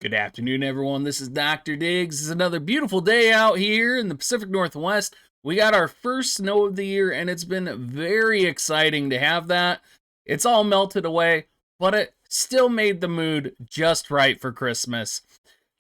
Good afternoon, everyone. This is Dr. Diggs. It's another beautiful day out here in the Pacific Northwest. We got our first snow of the year, and it's been very exciting to have that. It's all melted away, but it still made the mood just right for Christmas.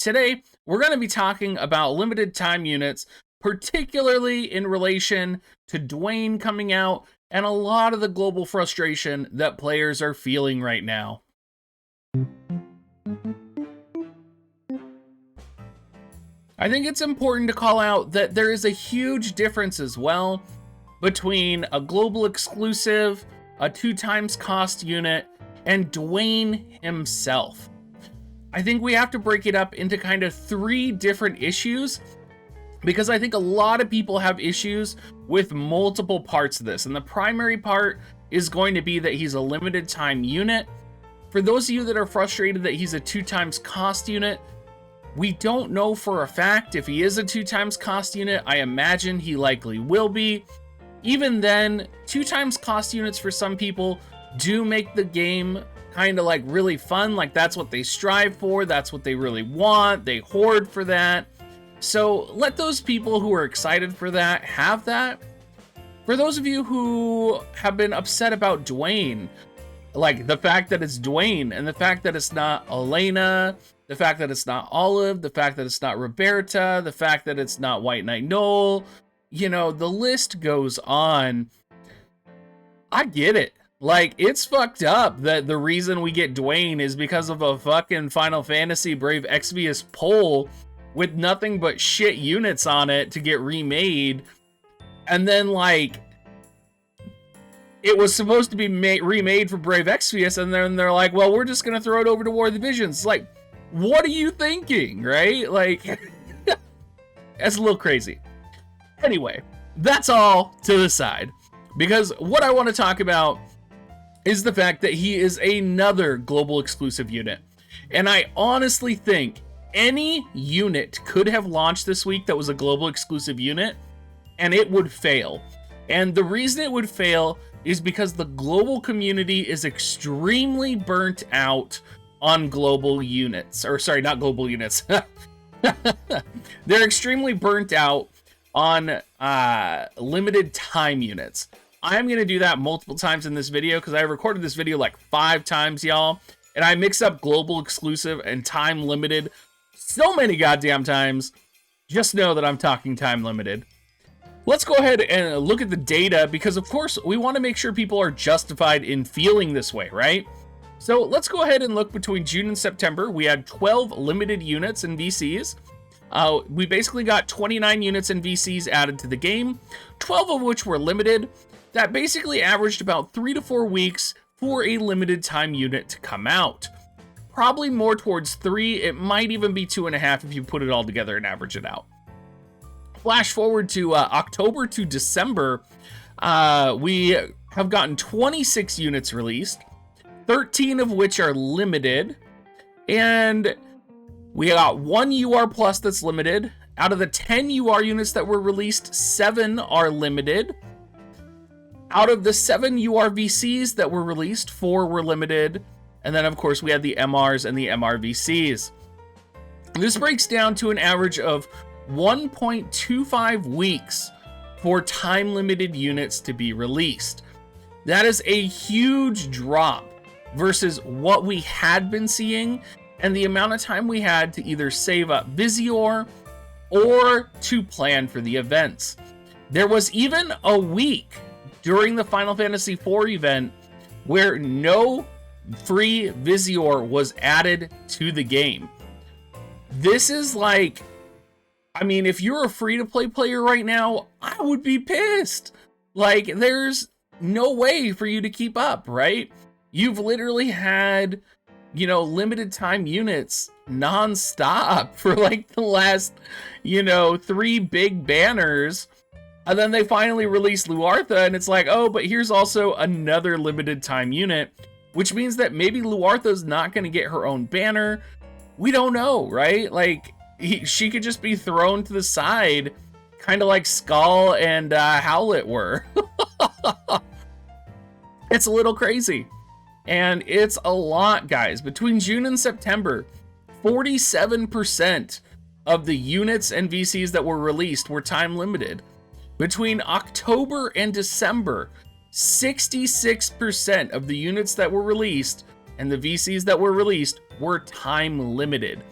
Today, we're going to be talking about limited time units, particularly in relation to Dwayne coming out and a lot of the global frustration that players are feeling right now. I think it's important to call out that there is a huge difference as well between a global exclusive, a 2x cost unit, and Dwayne himself. I think we have to break it up into kind of 3 different issues because I think a lot of people have issues with multiple parts of this. And the primary part is going to be that he's a limited time unit. For those of you that are frustrated that he's a 2x cost unit, we don't know for a fact if he is a 2x cost unit. I imagine he likely will be. Even then, 2x cost units for some people do make the game kind of like really fun. Like that's what they strive for. That's what they really want. They hoard for that. So let those people who are excited for that have that. For those of you who have been upset about Dwayne, like the fact that it's Dwayne and the fact that it's not Elena, the fact that it's not Olive, the fact that it's not Roberta, the fact that it's not White Knight Noel, you know, the list goes on. I get it. Like, it's fucked up that the reason we get Dwayne is because of a fucking Final Fantasy Brave Exvius poll with nothing but shit units on it to get remade. And then, like, it was supposed to be remade for Brave Exvius, and then they're like, well, we're just going to throw it over to War of the Visions. It's like, what are you thinking, right? Like, that's a little crazy. Anyway, that's all to the side, because what I want to talk about is the fact that he is another global exclusive unit. And I honestly think any unit could have launched this week that was a global exclusive unit, and it would fail. And the reason it would fail is because the global community is extremely burnt out on global units, or sorry, not global units. They're extremely burnt out on limited time units. I'm going to do that multiple times in this video because I recorded this video like 5 times, y'all, and I mix up global exclusive and time limited so many goddamn times. Just know that I'm talking time limited. Let's go ahead and look at the data because, of course, we want to make sure people are justified in feeling this way, right? So let's go ahead and look between June and September. We had 12 limited units and VCs. We basically got 29 units and VCs added to the game, 12 of which were limited. That basically averaged about 3 to 4 weeks for a limited time unit to come out. Probably more towards 3. It might even be 2.5 if you put it all together and average it out. Flash forward to October to December, we have gotten 26 units released, 13 of which are limited, and we got 1 UR Plus that's limited. Out of the 10 UR units that were released, 7 are limited. Out of the 7 UR VCs that were released, 4 were limited. And then, of course, we had the MRs and the MR VCs. This breaks down to an average of 1.25 weeks for time-limited units to be released. That is a huge drop versus what we had been seeing and the amount of time we had to either save up Visior or to plan for the events. There was even a week during the Final Fantasy IV event where no free Visior was added to the game. This is like, I mean, if you're a free-to-play player right now, I would be pissed. Like, there's no way for you to keep up, right? You've literally had, you know, limited time units non-stop for like the last, you know, 3 big banners. And then they finally released Luartha, and it's like, oh, but here's also another limited time unit, which means that maybe Luartha's not going to get her own banner. We don't know, right? Like, she could just be thrown to the side, kind of like Skull and Howlet were. It's a little crazy. And it's a lot, guys. Between June and September, 47% of the units and VCs that were released were time limited. Between October and December, 66% of the units that were released and the VCs that were released were time limited.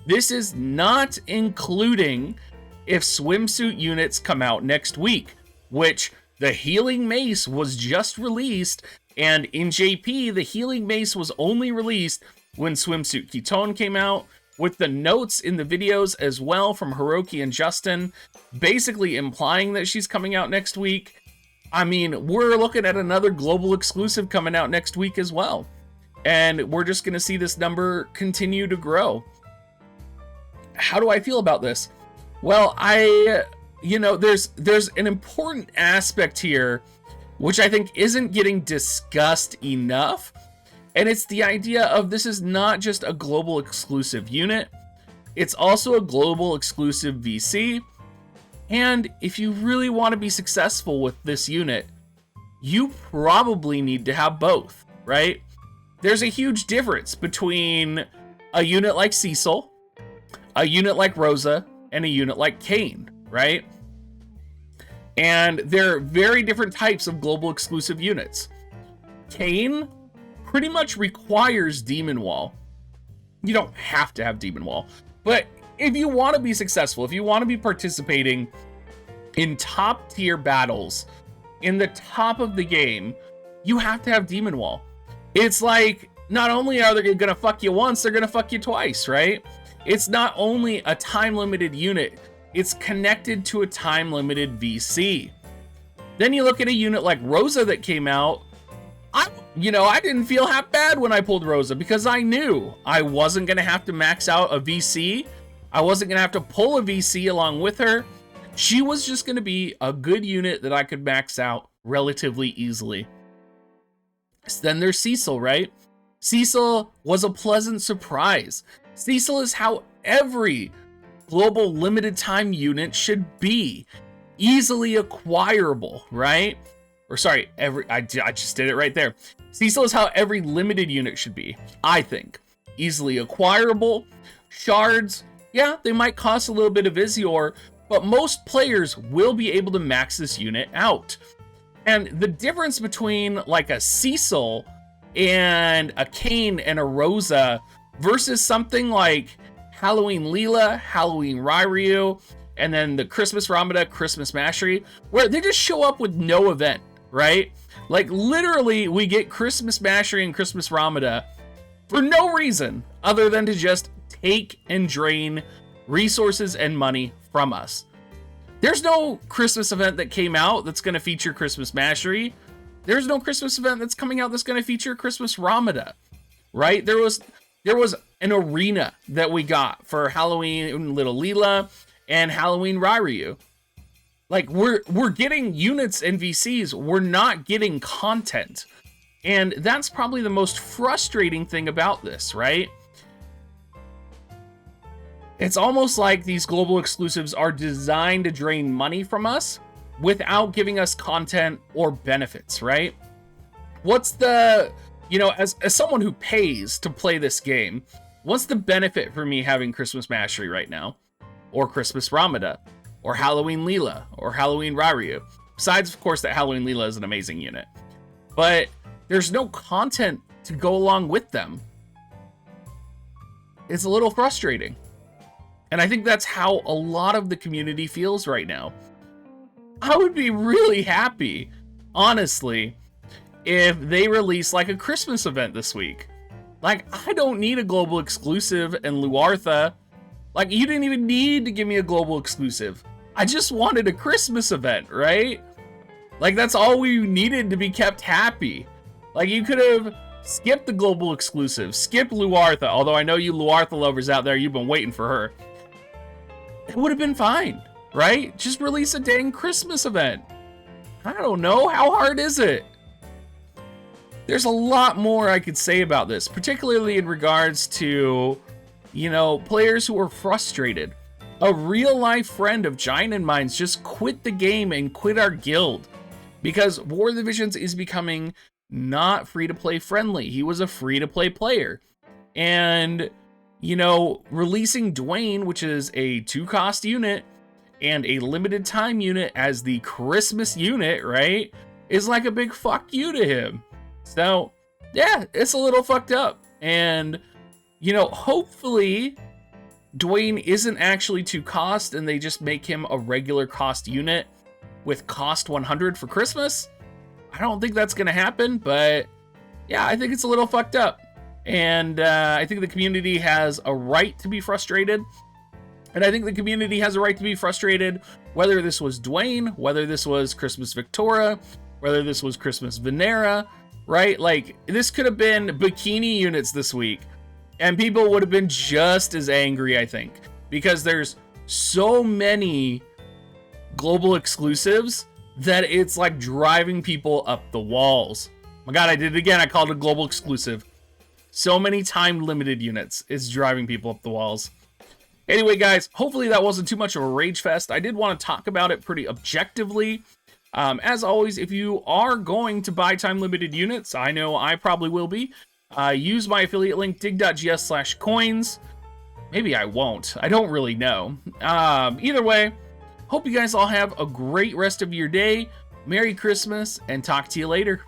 This is not including if swimsuit units come out next week, which the Healing Mace was just released, and in JP, the Healing Mace was only released when Swimsuit Ketone came out, with the notes in the videos as well from Hiroki and Justin, basically implying that she's coming out next week. I mean, we're looking at another global exclusive coming out next week as well. And we're just going to see this number continue to grow. How do I feel about this? Well, there's an important aspect here, which I think isn't getting discussed enough. And it's the idea of this is not just a global exclusive unit. It's also a global exclusive VC. And if you really want to be successful with this unit, you probably need to have both, right? There's a huge difference between a unit like Cecil, a unit like Rosa, and a unit like Kane, right? And they're very different types of global exclusive units. Kane pretty much requires Demon Wall. You don't have to have Demon Wall, but if you want to be successful, if you want to be participating in top tier battles in the top of the game, you have to have Demon Wall. It's like, not only are they gonna fuck you once, they're gonna fuck you twice, right? It's not only a time limited unit, it's connected to a time limited VC. Then you look at a unit like Rosa that came out. I didn't feel half bad when I pulled Rosa because I knew I wasn't going to have to max out a VC. I wasn't going to have to pull a VC along with her. She was just going to be a good unit that I could max out relatively easily. So then there's Cecil, right? Cecil was a pleasant surprise. Cecil is how every global limited time unit should be. Easily acquirable, right? Or sorry, I just did it right there. Cecil is how every limited unit should be, I think. Easily acquirable. Shards, yeah, they might cost a little bit of Visior, but most players will be able to max this unit out. And the difference between like a Cecil and a Kane and a Rosa versus something like Halloween Leela, Halloween Ryryu, and then the Christmas Ramada, Christmas Mastery, where they just show up with no event, right? Like literally we get Christmas Mastery and Christmas Ramada for no reason other than to just take and drain resources and money from us. There's no Christmas event that came out that's going to feature Christmas Mastery. There's no Christmas event that's coming out that's going to feature Christmas Ramada, right? There was an arena that we got for Halloween Little Leela and Halloween Ryryu. Like we're getting units and VCs, we're not getting content. And that's probably the most frustrating thing about this, right? It's almost like these global exclusives are designed to drain money from us without giving us content or benefits, right? What's the, as someone who pays to play this game, what's the benefit for me having Christmas Mastery right now? Or Christmas Ramada? Or Halloween Leela? Or Halloween Ryryu? Besides, of course, that Halloween Leela is an amazing unit. But there's no content to go along with them. It's a little frustrating. And I think that's how a lot of the community feels right now. I would be really happy, honestly, if they release like a Christmas event this week. Like, I don't need a global exclusive and Luartha. Like, you didn't even need to give me a global exclusive. I just wanted a Christmas event, right? Like, that's all we needed to be kept happy. Like, you could have skipped the global exclusive, skip Luartha, although I know you Luartha lovers out there, you've been waiting for her. It would have been fine, right? Just release a dang Christmas event. I don't know, how hard is it? There's a lot more I could say about this, particularly in regards to, players who are frustrated. A real life friend of Giant and Mine's just quit the game and quit our guild because War of the Visions is becoming not free to play friendly. He was a free to play player. And you know, releasing Dwayne, which is a 2-cost unit, and a limited time unit as the Christmas unit, right, is like a big fuck you to him. So, yeah, it's a little fucked up. And, you know, hopefully Dwayne isn't actually 2-cost and they just make him a regular cost unit with cost 100 for Christmas. I don't think that's going to happen, but yeah, I think it's a little fucked up. And I think the community has a right to be frustrated. And I think the community has a right to be frustrated whether this was Dwayne, whether this was Christmas Victoria, whether this was Christmas Venera, right? Like, this could have been bikini units this week, and people would have been just as angry, I think, because there's so many global exclusives that it's like driving people up the walls. My God, I did it again. I called it a global exclusive. So many time limited units is driving people up the walls. Anyway, guys, hopefully that wasn't too much of a rage fest. I did want to talk about it pretty objectively. As always, if you are going to buy time limited units, I know I probably will be, use my affiliate link, dig.gs/coins. Maybe I won't. I don't really know. Either way, hope you guys all have a great rest of your day. Merry Christmas, and talk to you later.